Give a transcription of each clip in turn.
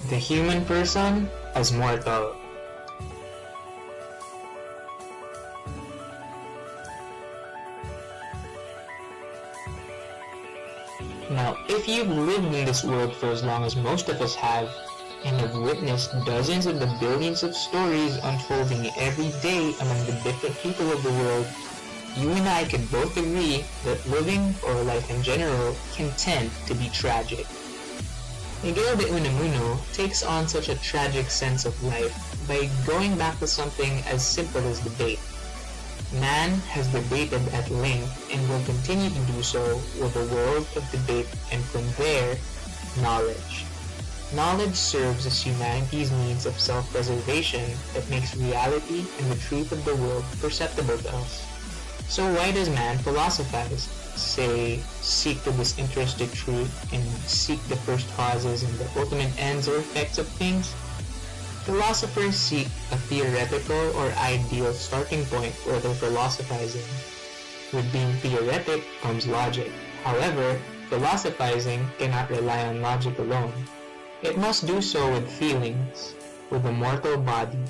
The human person as mortal. Now, if you've lived in this world for as long as most of us have, and have witnessed dozens of the billions of stories unfolding every day among the different people of the world, you and I can both agree that living, or life in general, can tend to be tragic. Miguel de Unamuno takes on such a tragic sense of life by going back to something as simple as debate. Man has debated at length and will continue to do so with a world of debate, and from there, knowledge. Knowledge serves as humanity's means of self-preservation that makes reality and the truth of the world perceptible to us. So why does man philosophize? Say, seek the disinterested truth and seek the first causes and the ultimate ends or effects of things? Philosophers seek a theoretical or ideal starting point for their philosophizing. With being theoretic comes logic. However, philosophizing cannot rely on logic alone. It must do so with feelings, with a mortal body.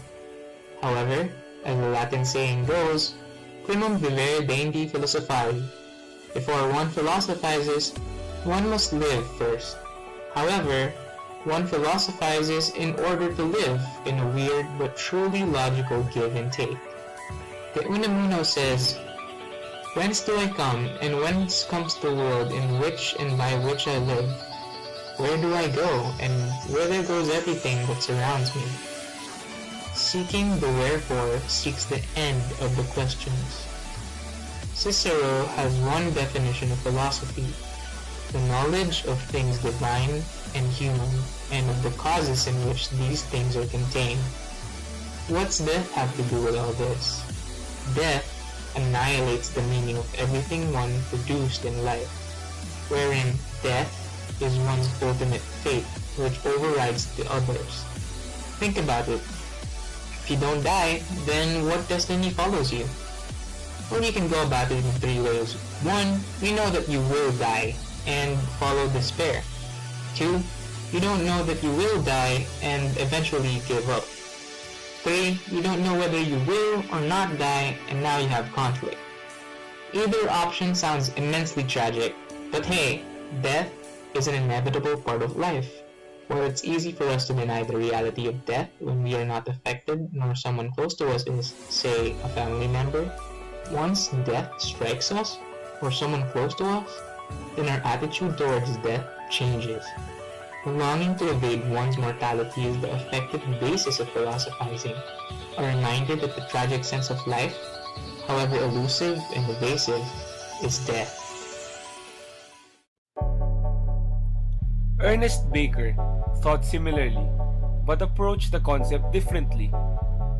However, as the Latin saying goes, primum vivere deindi philosophari. Before one philosophizes, one must live first. However, one philosophizes in order to live in a weird but truly logical give and take. The Unamuno says, "Whence do I come, and whence comes the world in which and by which I live? Where do I go, and whither goes everything that surrounds me?" Seeking the wherefore seeks the end of the questions. Cicero has one definition of philosophy: the knowledge of things divine and human, and of the causes in which these things are contained. What's death have to do with all this? Death annihilates the meaning of everything one produced in life, wherein death is one's ultimate fate, which overrides the others. Think about it. If you don't die, then what destiny follows you? Well, you can go about it in three ways. One, you know that you will die, and follow despair. Two, you don't know that you will die, and eventually give up. Three, you don't know whether you will or not die, and now you have conflict. Either option sounds immensely tragic, but hey, death is an inevitable part of life. While it's easy for us to deny the reality of death when we are not affected, nor someone close to us is, say, a family member, once death strikes us, or someone close to us, then our attitude towards death changes. The longing to evade one's mortality is the effective basis of philosophizing, a reminder that the tragic sense of life, however elusive and evasive, is death. Ernest Becker thought similarly, but approached the concept differently,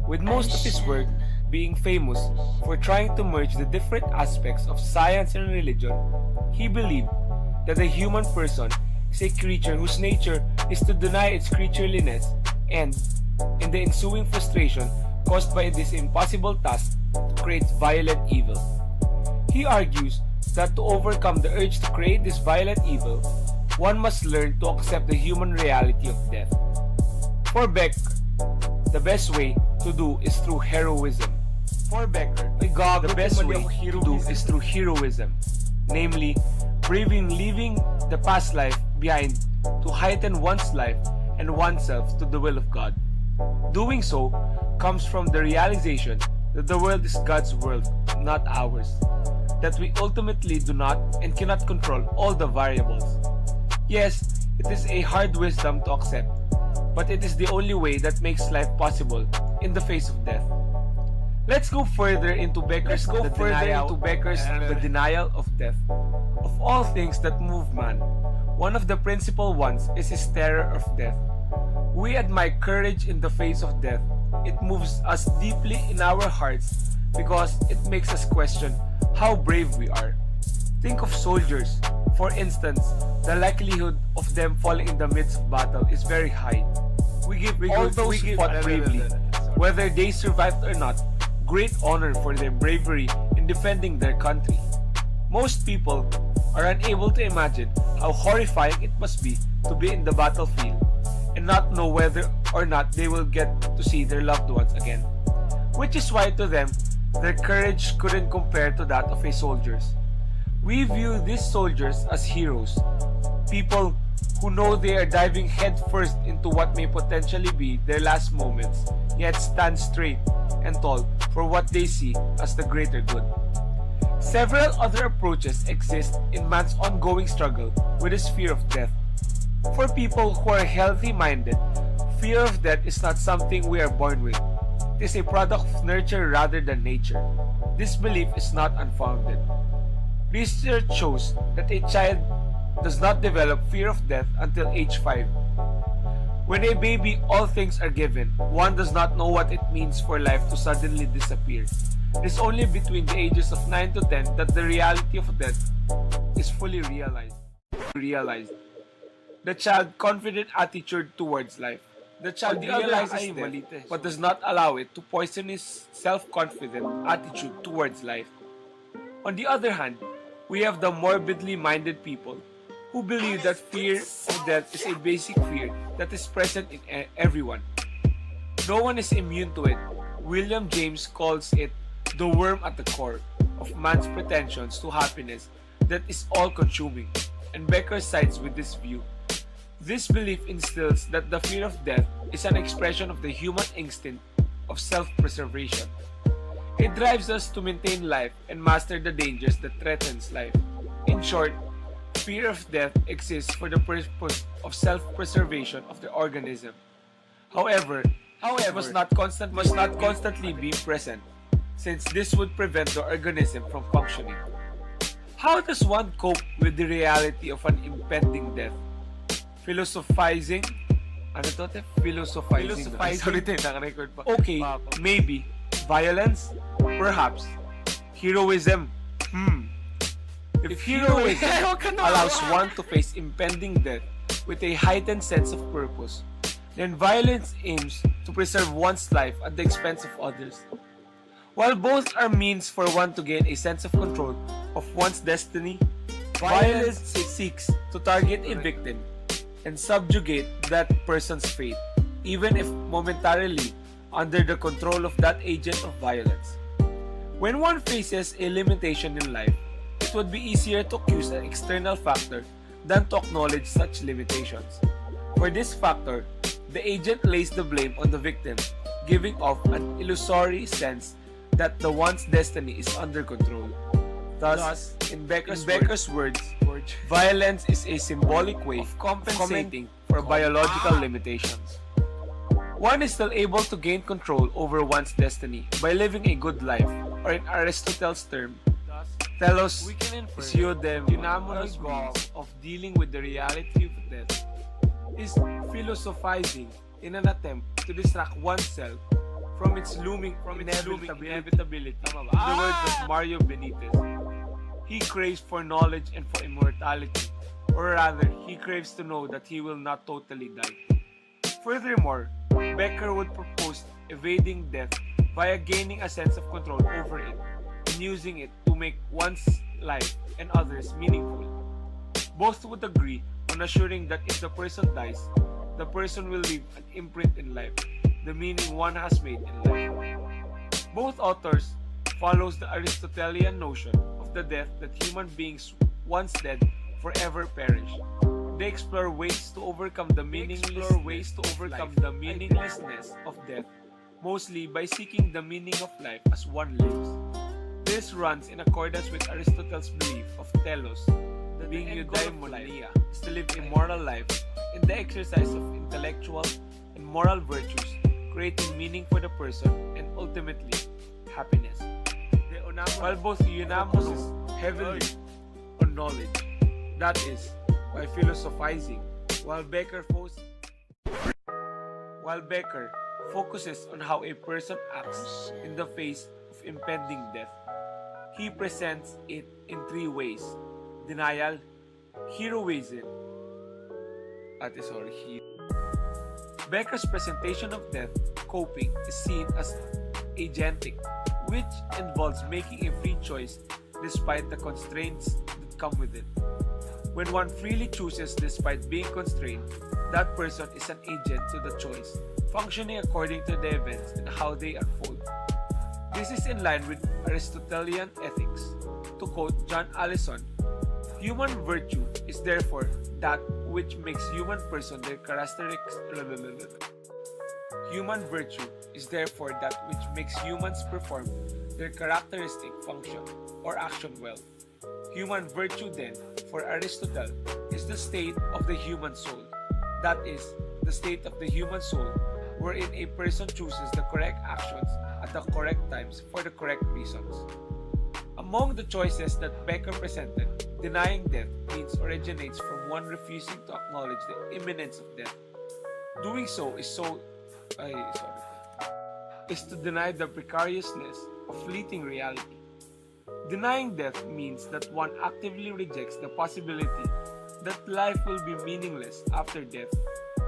with most of his work being famous for trying to merge the different aspects of science and religion. He believed that the human person is a creature whose nature is to deny its creatureliness, and, in the ensuing frustration caused by this impossible task, creates violent evil. He argues that to overcome the urge to create this violent evil, one must learn to accept the human reality of death. For Becker, the best way to do is through heroism. For Becker, the best way to do is through heroism, namely, braving leaving the past life behind to heighten one's life and oneself to the will of God. Doing so comes from the realization that the world is God's world, not ours, that we ultimately do not and cannot control all the variables. Yes, it is a hard wisdom to accept, but it is the only way that makes life possible in the face of death. Let's go further into Becker's The Denial of Death. Of all things that move man, one of the principal ones is his terror of death. We admire courage in the face of death. It moves us deeply in our hearts because it makes us question how brave we are. Think of soldiers. For instance, the likelihood of them falling in the midst of battle is very high. We give all those who fought bravely, whether they survived or not, great honor for their bravery in defending their country. Most people are unable to imagine how horrifying it must be to be in the battlefield and not know whether or not they will get to see their loved ones again. Which is why to them, their courage couldn't compare to that of a soldier's. We view these soldiers as heroes, people who know they are diving headfirst into what may potentially be their last moments, yet stand straight and tall for what they see as the greater good. Several other approaches exist in man's ongoing struggle with his fear of death. For people who are healthy-minded, fear of death is not something we are born with. It is a product of nurture rather than nature. This belief is not unfounded. Research shows that a child does not develop fear of death until age 5. When a baby, all things are given. One does not know what it means for life to suddenly disappear. It is only between the ages of 9 to 10 that the reality of death is fully realized. The child's confident attitude towards life. The child realizes death, but does not allow it to poison his self-confident attitude towards life. On the other hand, we have the morbidly minded people who believe that fear of death is a basic fear that is present in everyone. No one is immune to it. William James calls it the worm at the core of man's pretensions to happiness that is all-consuming, and Becker sides with this view. This belief instills that the fear of death is an expression of the human instinct of self-preservation. It drives us to maintain life and master the dangers that threatens life. In short, fear of death exists for the purpose of self-preservation of the organism. However, it must not constantly be present, since this would prevent the organism from functioning. How does one cope with the reality of an impending death? Philosophizing? Okay, maybe. Violence? Perhaps. Heroism? If heroism allows one to face impending death with a heightened sense of purpose, then violence aims to preserve one's life at the expense of others. While both are means for one to gain a sense of control of one's destiny, violence seeks to target a victim and subjugate that person's fate, even if momentarily under the control of that agent of violence. When one faces a limitation in life, it would be easier to accuse an external factor than to acknowledge such limitations. For this factor, the agent lays the blame on the victim, giving off an illusory sense that the one's destiny is under control. Thus, in Becker's words, violence is a symbolic way of compensating for biological limitations. One is still able to gain control over one's destiny by living a good life, or in Aristotle's term, telos the Unamuno's means of dealing with the reality of death is philosophizing in an attempt to distract oneself from its looming inevitability. In the words of Mario Benitez, he craves for knowledge and for immortality, or rather, he craves to know that he will not totally die. Furthermore, Becker would propose evading death via gaining a sense of control over it and using it to make one's life and others meaningful. Both would agree on assuring that if the person dies, the person will leave an imprint in life, the meaning one has made in life. Both authors follows the Aristotelian notion of the death that human beings once dead forever perish. They explore ways to overcome the meaninglessness of death, mostly by seeking the meaning of life as one lives. This runs in accordance with Aristotle's belief of telos, being eudaimonia, is to live a moral life in the exercise of intellectual and moral virtues, creating meaning for the person and ultimately happiness. While both Unamuno heavily on knowledge, that is, by philosophizing, while Becker focuses on how a person acts in the face of impending death. He presents it in three ways: denial, heroism, Becker's presentation of death coping is seen as agentic, which involves making a free choice despite the constraints that come with it. When one freely chooses despite being constrained, that person is an agent to the choice, functioning according to the events and how they unfold. This is in line with Aristotelian ethics. To quote John Allison, human virtue is therefore that which makes human person their characteristics. Human virtue is therefore that which makes humans perform their characteristic function or action well. Human virtue then, for Aristotle, is the state of the human soul. That is, the state of the human soul wherein a person chooses the correct actions at the correct times for the correct reasons. Among the choices that Becker presented, denying death means originates from one refusing to acknowledge the imminence of death. Doing so is to deny the precariousness of fleeting reality. Denying death means that one actively rejects the possibility that life will be meaningless after death,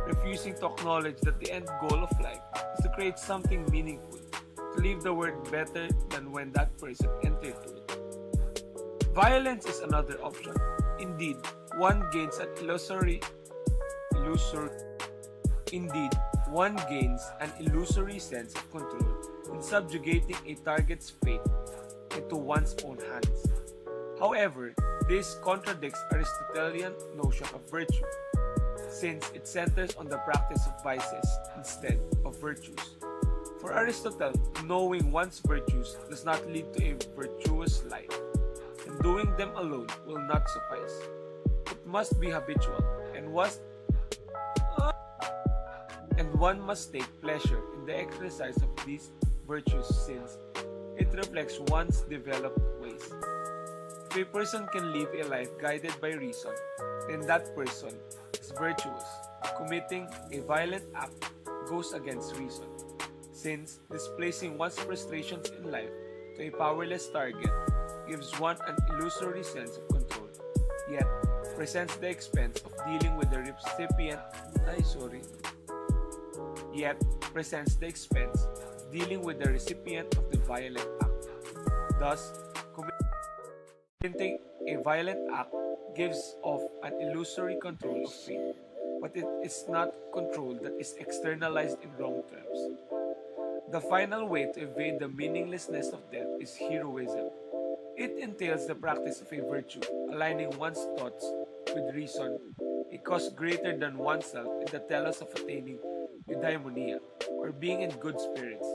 refusing to acknowledge that the end goal of life is to create something meaningful, to leave the world better than when that person entered to it. Violence is another option. Indeed, one gains an illusory sense of control in subjugating a target's fate into one's own hands. However, this contradicts Aristotelian notion of virtue, since it centers on the practice of vices instead of virtues. For Aristotle, knowing one's virtues does not lead to a virtuous life, and doing them alone will not suffice. It must be habitual, and one must take pleasure in the exercise of these virtues since it reflects one's developed ways. If a person can live a life guided by reason, then that person is virtuous. Committing a violent act goes against reason, since displacing one's frustrations in life to a powerless target gives one an illusory sense of control, yet presents the expense of dealing with the recipient of the violent act. Thus, committing a violent act gives off an illusory control of fate, but it is not control that is externalized in wrong terms. The final way to evade the meaninglessness of death is heroism. It entails the practice of a virtue, aligning one's thoughts with reason, a cause greater than oneself in the telos of attaining eudaimonia, or being in good spirits.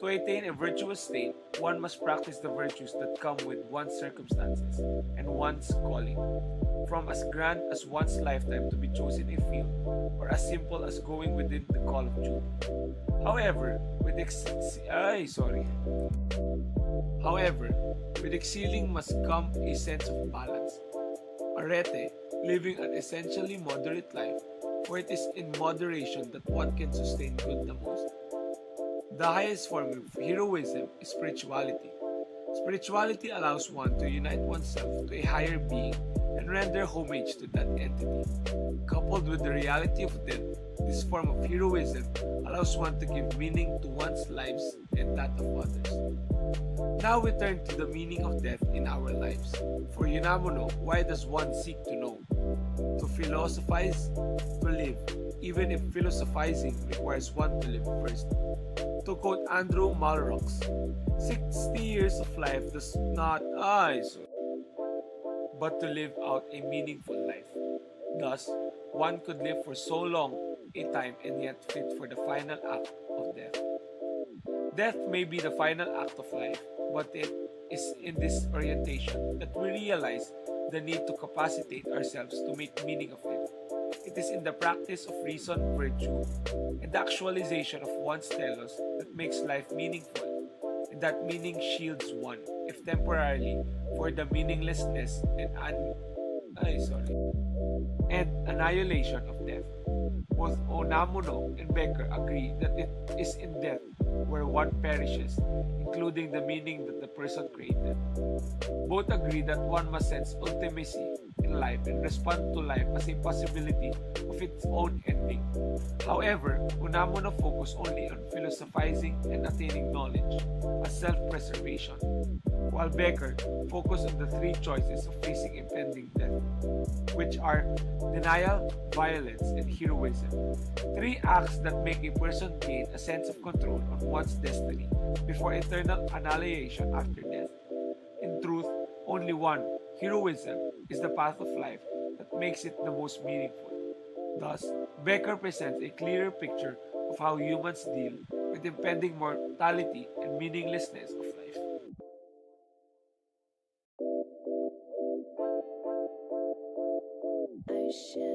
To attain a virtuous state, one must practice the virtues that come with one's circumstances and one's calling, from as grand as one's lifetime to be chosen a field, or as simple as going within the call of duty. However, with excelling must come a sense of balance. Arete, living an essentially moderate life, for it is in moderation that one can sustain good the most. The highest form of heroism is spirituality. Spirituality allows one to unite oneself to a higher being and render homage to that entity. Coupled with the reality of death, this form of heroism allows one to give meaning to one's lives and that of others. Now we turn to the meaning of death in our lives. For Unamuno, why does one seek to know? To philosophize, to live, even if philosophizing requires one to live first. To quote Andrew Malrox, 60 years of life does not but to live out a meaningful life. Thus, one could live for so long a time and yet fit for the final act of death. Death may be the final act of life, but it is in this orientation that we realize the need to capacitate ourselves to make meaning of it. It is in the practice of reason, virtue, and the actualization of one's telos that makes life meaningful, and that meaning shields one, if temporarily, for the meaninglessness and annihilation of death. Both Unamuno and Becker agree that it is in death where one perishes, including the meaning that the person created. Both agree that one must sense ultimacy in on life and respond to life as a possibility of its own ending. However, Unamuno focused only on philosophizing and attaining knowledge, as self-preservation, while Becker focused on the three choices of facing impending death, which are denial, violence, and heroism. Three acts that make a person gain a sense of control of one's destiny before eternal annihilation after death. In truth, only one, heroism, is the path of life that makes it the most meaningful. Thus, Becker presents a clearer picture of how humans deal with impending mortality and meaninglessness of life. Ocean.